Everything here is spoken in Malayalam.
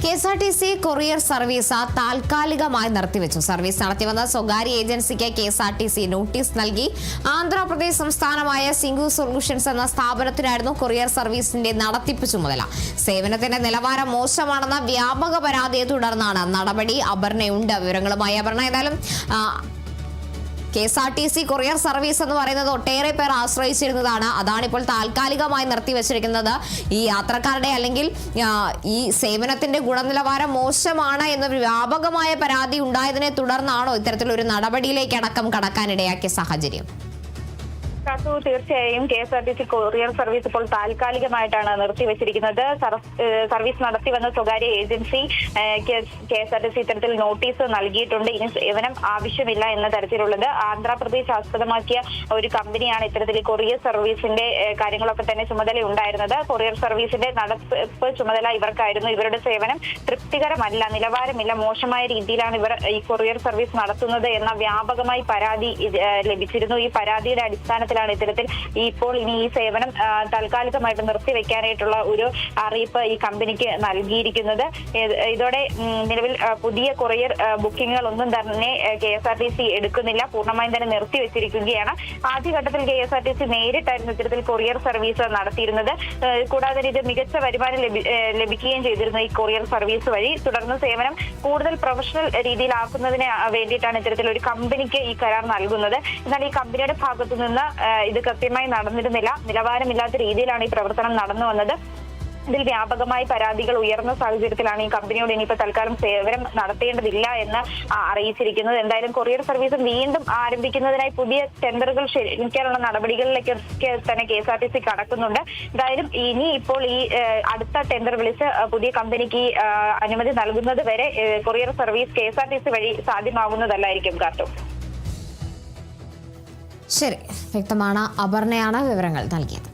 KSRTC കൊറിയർ സർവീസ് താൽക്കാലികമായി നിർത്തിവെച്ചു. സർവീസ് നടത്തിവന്ന സ്വകാര്യ ഏജൻസിക്ക് KSRTC നോട്ടീസ് നൽകി. ആന്ധ്രാപ്രദേശ് സംസ്ഥാനമായ സിംഗു സൊല്യൂഷൻസ് എന്ന സ്ഥാപനത്തിനായിരുന്നു കൊറിയർ സർവീസിന്റെ നടത്തിപ്പ് ചുമതല. സേവനത്തിന്റെ നിലവാരം മോശമാണെന്ന വ്യാപക പരാതിയെ തുടർന്നാണ് നടപടി. അപർണയുണ്ട് വിവരങ്ങളുമായി. അപർണ, ഏതായാലും KSRTC കൊറിയർ സർവീസ് എന്ന് പറയുന്നത് ഒട്ടേറെ പേർ ആശ്രയിച്ചിരുന്നതാണ്. അതാണിപ്പോൾ താൽക്കാലികമായി നിർത്തിവെച്ചിരിക്കുന്നത്. ഈ യാത്രക്കാരുടെ അല്ലെങ്കിൽ ഈ സേവനത്തിന്റെ ഗുണനിലവാരം മോശമാണ് എന്നൊരു വ്യാപകമായ പരാതി ഉണ്ടായതിനെ തുടർന്നാണോ ഇത്തരത്തിലൊരു നടപടിയിലേക്ക് അടക്കം കടക്കാനിടയാക്കിയ സാഹചര്യം? തീർച്ചയായും KSRTC കൊറിയർ സർവീസ് ഇപ്പോൾ താൽക്കാലികമായിട്ടാണ് നിർത്തിവെച്ചിരിക്കുന്നത്. സർവീസ് നടത്തിവന്ന സ്വകാര്യ ഏജൻസി KSRTC ഇത്തരത്തിൽ നോട്ടീസ് നൽകിയിട്ടുണ്ട്. ഇനി സേവനം ആവശ്യമില്ല എന്ന തരത്തിലുള്ളത്. ആന്ധ്രാപ്രദേശ് ആസ്പദമാക്കിയ ഒരു കമ്പനിയാണ് ഇത്തരത്തിൽ കൊറിയർ സർവീസിന്റെ കാര്യങ്ങളൊക്കെ തന്നെ ചുമതല ഉണ്ടായിരുന്നത്. കൊറിയർ സർവീസിന്റെ നടത്തിപ്പ് ചുമതല ഇവർക്കായിരുന്നു. ഇവരുടെ സേവനം തൃപ്തികരമല്ല, നിലവാരമില്ല, മോശമായ രീതിയിലാണ് ഇവർ ഈ കൊറിയർ സർവീസ് നടത്തുന്നത് എന്ന വ്യാപകമായി പരാതി ലഭിച്ചിരുന്നു. ഈ പരാതിയുടെ അടിസ്ഥാനത്തിലാണ് ഇത്തരത്തിൽ ഇപ്പോൾ ഇനി ഈ സേവനം താൽക്കാലികമായിട്ട് നിർത്തിവെക്കാനായിട്ടുള്ള ഒരു അറിയിപ്പ് ഈ കമ്പനിക്ക് നൽകിയിരിക്കുന്നത്. ഇതോടെ നിലവിൽ പുതിയ കൊറിയർ ബുക്കിങ്ങുകൾ ഒന്നും തന്നെ KSRTC എടുക്കുന്നില്ല, പൂർണ്ണമായും തന്നെ നിർത്തിവെച്ചിരിക്കുകയാണ്. ആദ്യഘട്ടത്തിൽ KSRTC നേരിട്ടായിരുന്നു ഇത്തരത്തിൽ കൊറിയർ സർവീസ് നടത്തിയിരുന്നത്. കൂടാതെ ഇത് മികച്ച വരുമാനം ലഭിക്കുകയും ചെയ്തിരുന്നു ഈ കൊറിയർ സർവീസ് വഴി. തുടർന്ന് സേവനം കൂടുതൽ പ്രൊഫഷണൽ രീതിയിലാക്കുന്നതിന് വേണ്ടിയിട്ടാണ് ഇത്തരത്തിൽ ഒരു കമ്പനിക്ക് ഈ കരാർ നൽകുന്നത്. എന്നാൽ ഈ കമ്പനിയുടെ ഭാഗത്തു നിന്ന് ഇത് കൃത്യമായി നടന്നിരുന്നില്ല. നിലവാരമില്ലാത്ത രീതിയിലാണ് ഈ പ്രവർത്തനം നടന്നു വന്നത്. ഇതിൽ വ്യാപകമായി പരാതികൾ ഉയർന്ന സാഹചര്യത്തിലാണ് ഈ കമ്പനിയോട് ഇനിയിപ്പോൾ തൽക്കാലം സേവനം നടത്തേണ്ടതില്ല എന്ന് അറിയിച്ചിരിക്കുന്നത്. എന്തായാലും കൊറിയർ സർവീസ് വീണ്ടും ആരംഭിക്കുന്നതിനായി പുതിയ ടെൻഡറുകൾ ക്ഷണിക്കാനുള്ള നടപടികളിലേക്കൊക്കെ തന്നെ KSRTC കടക്കുന്നുണ്ട്. എന്തായാലും ഇനി ഇപ്പോൾ ഈ അടുത്ത ടെൻഡർ വിളിച്ച് പുതിയ കമ്പനിക്ക് അനുമതി നൽകുന്നത് വരെ കൊറിയർ സർവീസ് KSRTC വഴി സാധ്യമാകുന്നതല്ലായിരിക്കും. കാർത്തു, ശരി, വ്യക്തമാണ്. അപർണയാണ് വിവരങ്ങൾ നൽകിയത്.